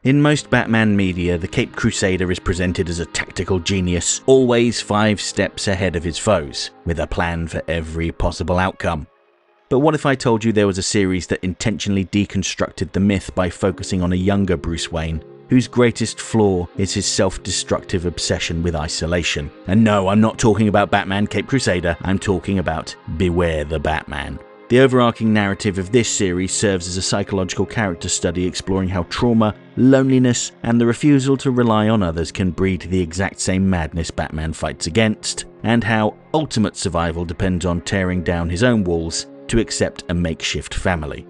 In most Batman media, the Caped Crusader is presented as a tactical genius, always 5 steps ahead of his foes, with a plan for every possible outcome. But what if I told you there was a series that intentionally deconstructed the myth by focusing on a younger Bruce Wayne, whose greatest flaw is his self-destructive obsession with isolation? And no, I'm not talking about Batman Caped Crusader, I'm talking about Beware the Batman. The overarching narrative of this series serves as a psychological character study exploring how trauma, loneliness, and the refusal to rely on others can breed the exact same madness Batman fights against, and how ultimate survival depends on tearing down his own walls to accept a makeshift family.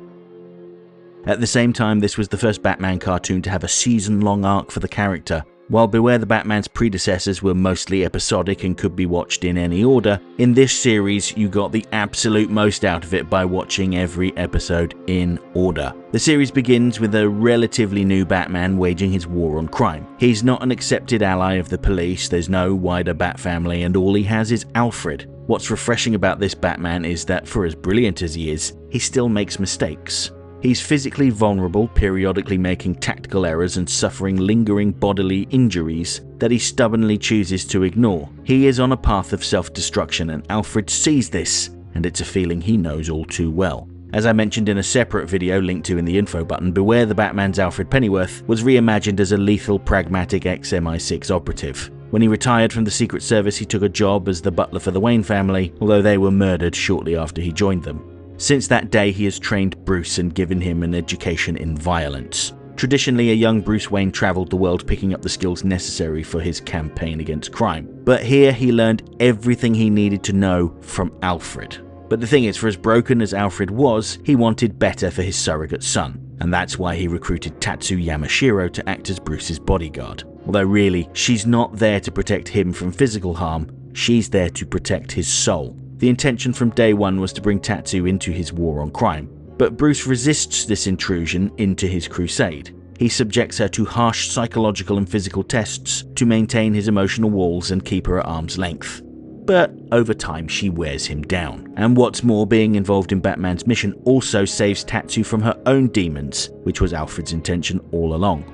At the same time, this was the first Batman cartoon to have a season-long arc for the character. While Beware the Batman's predecessors were mostly episodic and could be watched in any order, in this series you got the absolute most out of it by watching every episode in order. The series begins with a relatively new Batman waging his war on crime. He's not an accepted ally of the police, there's no wider Batfamily, and all he has is Alfred. What's refreshing about this Batman is that, for as brilliant as he is, he still makes mistakes. He's physically vulnerable, periodically making tactical errors and suffering lingering bodily injuries that he stubbornly chooses to ignore. He is on a path of self-destruction, and Alfred sees this, and it's a feeling he knows all too well. As I mentioned in a separate video linked to in the info button, Beware the Batman's Alfred Pennyworth was reimagined as a lethal, pragmatic ex-MI6 operative. When he retired from the Secret Service, he took a job as the butler for the Wayne family, although they were murdered shortly after he joined them. Since that day, he has trained Bruce and given him an education in violence. Traditionally, a young Bruce Wayne traveled the world picking up the skills necessary for his campaign against crime. But here he learned everything he needed to know from Alfred. But the thing is, for as broken as Alfred was, he wanted better for his surrogate son. And that's why he recruited Tatsu Yamashiro to act as Bruce's bodyguard. Although really, she's not there to protect him from physical harm, she's there to protect his soul. The intention from day one was to bring Tatsu into his war on crime, but Bruce resists this intrusion into his crusade. He subjects her to harsh psychological and physical tests to maintain his emotional walls and keep her at arm's length. But over time she wears him down. And what's more, being involved in Batman's mission also saves Tatsu from her own demons, which was Alfred's intention all along.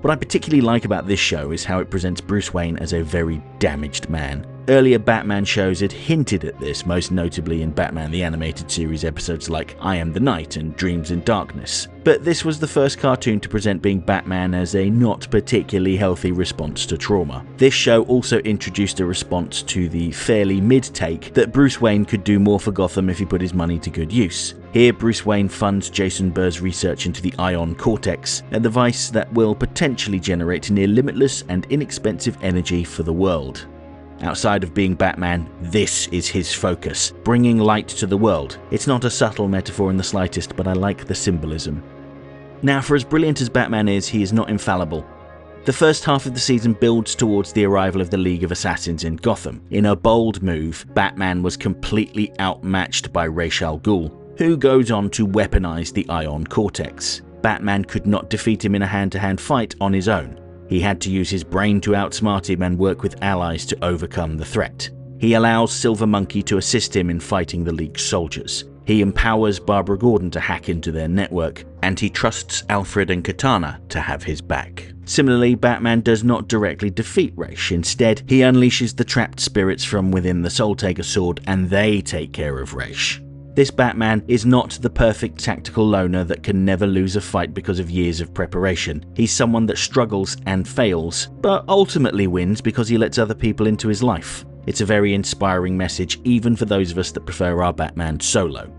What I particularly like about this show is how it presents Bruce Wayne as a very damaged man. Earlier Batman shows had hinted at this, most notably in Batman the Animated Series episodes like I Am the Night and Dreams in Darkness. But this was the first cartoon to present being Batman as a not particularly healthy response to trauma. This show also introduced a response to the fairly mid-take that Bruce Wayne could do more for Gotham if he put his money to good use. Here, Bruce Wayne funds Jason Burr's research into the ion cortex, a device that will potentially generate near limitless and inexpensive energy for the world. Outside of being Batman, this is his focus, bringing light to the world. It's not a subtle metaphor in the slightest, but I like the symbolism. Now, for as brilliant as Batman is, he is not infallible. The first half of the season builds towards the arrival of the League of Assassins in Gotham. In a bold move, Batman was completely outmatched by Ra's al Ghul, who goes on to weaponize the ion cortex. Batman could not defeat him in a hand-to-hand fight on his own. He had to use his brain to outsmart him and work with allies to overcome the threat. He allows Silver Monkey to assist him in fighting the League's soldiers. He empowers Barbara Gordon to hack into their network, and he trusts Alfred and Katana to have his back. Similarly, Batman does not directly defeat Ra's. Instead, he unleashes the trapped spirits from within the Soul Taker sword, and they take care of Ra's. This Batman is not the perfect tactical loner that can never lose a fight because of years of preparation. He's someone that struggles and fails, but ultimately wins because he lets other people into his life. It's a very inspiring message, even for those of us that prefer our Batman solo.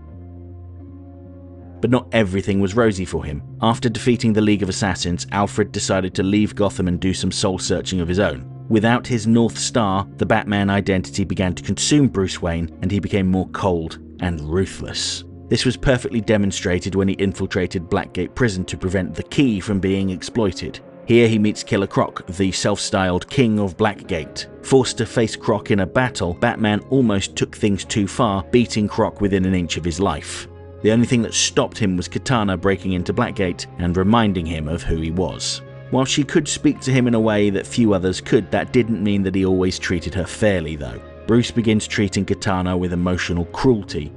But not everything was rosy for him. After defeating the League of Assassins, Alfred decided to leave Gotham and do some soul-searching of his own. Without his North Star, the Batman identity began to consume Bruce Wayne, and he became more cold and ruthless. This was perfectly demonstrated when he infiltrated Blackgate Prison to prevent the Key from being exploited. Here he meets Killer Croc, the self-styled King of Blackgate. Forced to face Croc in a battle, Batman almost took things too far, beating Croc within an inch of his life. The only thing that stopped him was Katana breaking into Blackgate and reminding him of who he was. While she could speak to him in a way that few others could, that didn't mean that he always treated her fairly though. Bruce begins treating Katana with emotional cruelty.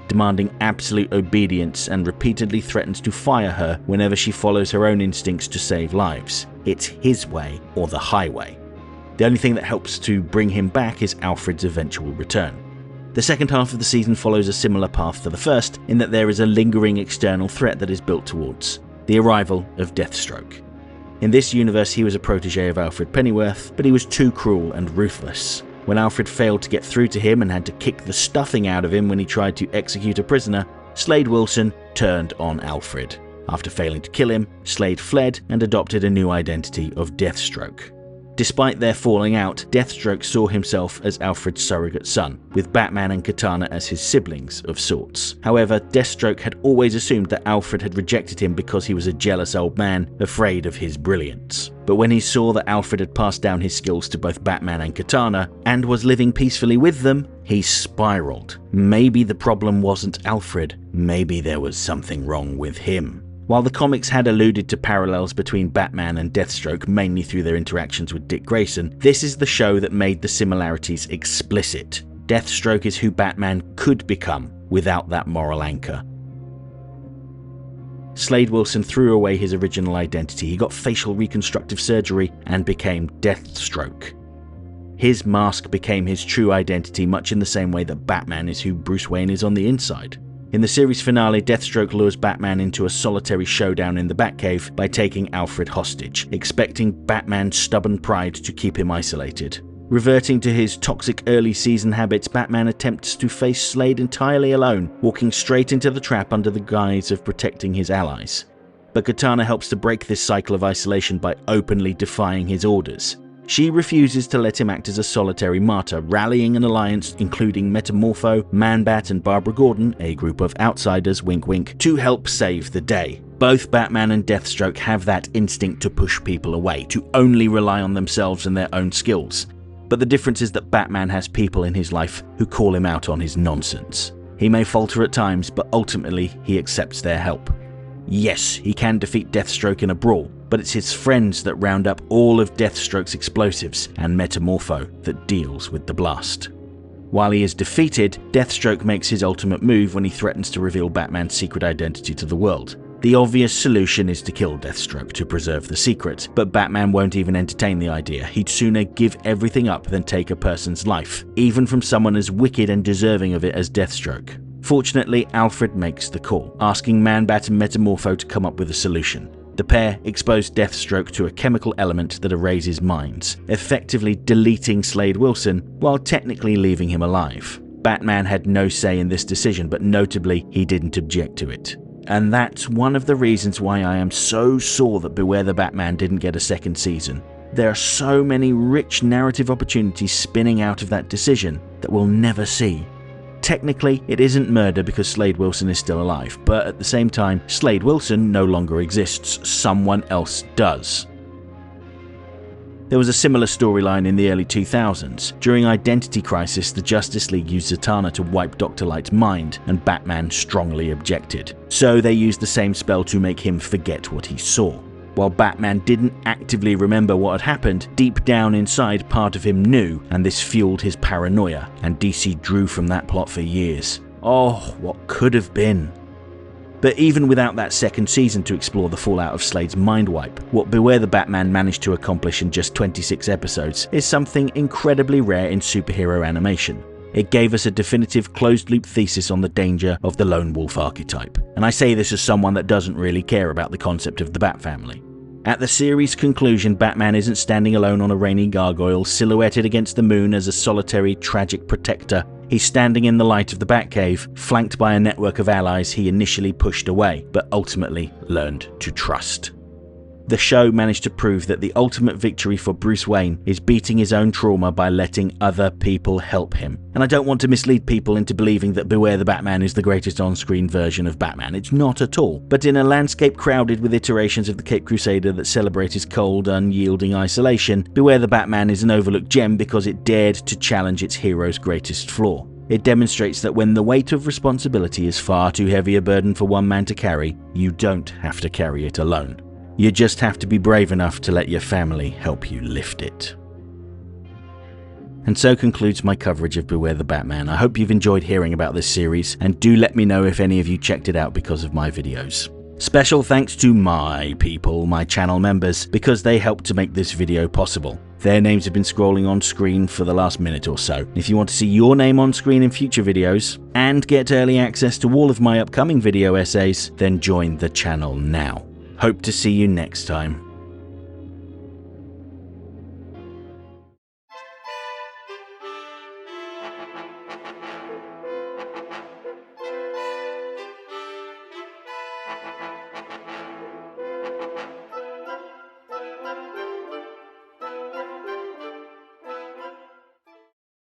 demanding absolute obedience and repeatedly threatens to fire her whenever she follows her own instincts to save lives. It's his way or the highway. The only thing that helps to bring him back is Alfred's eventual return. The second half of the season follows a similar path to the first, in that there is a lingering external threat that is built towards: the arrival of Deathstroke. In this universe, he was a protege of Alfred Pennyworth, but he was too cruel and ruthless. When Alfred failed to get through to him and had to kick the stuffing out of him when he tried to execute a prisoner, Slade Wilson turned on Alfred. After failing to kill him, Slade fled and adopted a new identity of Deathstroke. Despite their falling out, Deathstroke saw himself as Alfred's surrogate son, with Batman and Katana as his siblings of sorts. However, Deathstroke had always assumed that Alfred had rejected him because he was a jealous old man, afraid of his brilliance. But when he saw that Alfred had passed down his skills to both Batman and Katana, and was living peacefully with them, he spiraled. Maybe the problem wasn't Alfred, maybe there was something wrong with him. While the comics had alluded to parallels between Batman and Deathstroke mainly through their interactions with Dick Grayson, this is the show that made the similarities explicit. Deathstroke is who Batman could become without that moral anchor. Slade Wilson threw away his original identity, he got facial reconstructive surgery and became Deathstroke. His mask became his true identity, much in the same way that Batman is who Bruce Wayne is on the inside. In the series finale, Deathstroke lures Batman into a solitary showdown in the Batcave by taking Alfred hostage, expecting Batman's stubborn pride to keep him isolated. Reverting to his toxic early season habits, Batman attempts to face Slade entirely alone, walking straight into the trap under the guise of protecting his allies. But Katana helps to break this cycle of isolation by openly defying his orders. She refuses to let him act as a solitary martyr, rallying an alliance including Metamorpho, Man-Bat and Barbara Gordon, a group of outsiders, wink wink, to help save the day. Both Batman and Deathstroke have that instinct to push people away, to only rely on themselves and their own skills. But the difference is that Batman has people in his life who call him out on his nonsense. He may falter at times, but ultimately he accepts their help. Yes, he can defeat Deathstroke in a brawl, but it's his friends that round up all of Deathstroke's explosives and Metamorpho that deals with the blast. While he is defeated, Deathstroke makes his ultimate move when he threatens to reveal Batman's secret identity to the world. The obvious solution is to kill Deathstroke to preserve the secret, but Batman won't even entertain the idea. He'd sooner give everything up than take a person's life, even from someone as wicked and deserving of it as Deathstroke. Fortunately, Alfred makes the call, asking Man-Bat and Metamorpho to come up with a solution. The pair expose Deathstroke to a chemical element that erases minds, effectively deleting Slade Wilson while technically leaving him alive. Batman had no say in this decision, but notably, he didn't object to it. And that's one of the reasons why I am so sore that Beware the Batman didn't get a second season. There are so many rich narrative opportunities spinning out of that decision that we'll never see. Technically, it isn't murder because Slade Wilson is still alive, but at the same time, Slade Wilson no longer exists, someone else does. There was a similar storyline in the early 2000s. During Identity Crisis, the Justice League used Zatanna to wipe Dr. Light's mind, and Batman strongly objected. So they used the same spell to make him forget what he saw. While Batman didn't actively remember what had happened, deep down inside part of him knew, and this fueled his paranoia, and DC drew from that plot for years. Oh, what could have been. But even without that second season to explore the fallout of Slade's mind wipe, what Beware the Batman managed to accomplish in just 26 episodes is something incredibly rare in superhero animation. It gave us a definitive closed-loop thesis on the danger of the lone wolf archetype. And I say this as someone that doesn't really care about the concept of the Batfamily. At the series' conclusion, Batman isn't standing alone on a rainy gargoyle, silhouetted against the moon as a solitary, tragic protector. He's standing in the light of the Batcave, flanked by a network of allies he initially pushed away, but ultimately learned to trust. The show managed to prove that the ultimate victory for Bruce Wayne is beating his own trauma by letting other people help him. And I don't want to mislead people into believing that Beware the Batman is the greatest on-screen version of Batman. It's not at all. But in a landscape crowded with iterations of the Caped Crusader that celebrate his cold, unyielding isolation, Beware the Batman is an overlooked gem because it dared to challenge its hero's greatest flaw. It demonstrates that when the weight of responsibility is far too heavy a burden for one man to carry, you don't have to carry it alone. You just have to be brave enough to let your family help you lift it. And so concludes my coverage of Beware the Batman. I hope you've enjoyed hearing about this series, and do let me know if any of you checked it out because of my videos. Special thanks to my people, my channel members, because they helped to make this video possible. Their names have been scrolling on screen for the last minute or so. If you want to see your name on screen in future videos, and get early access to all of my upcoming video essays, then join the channel now. Hope to see you next time.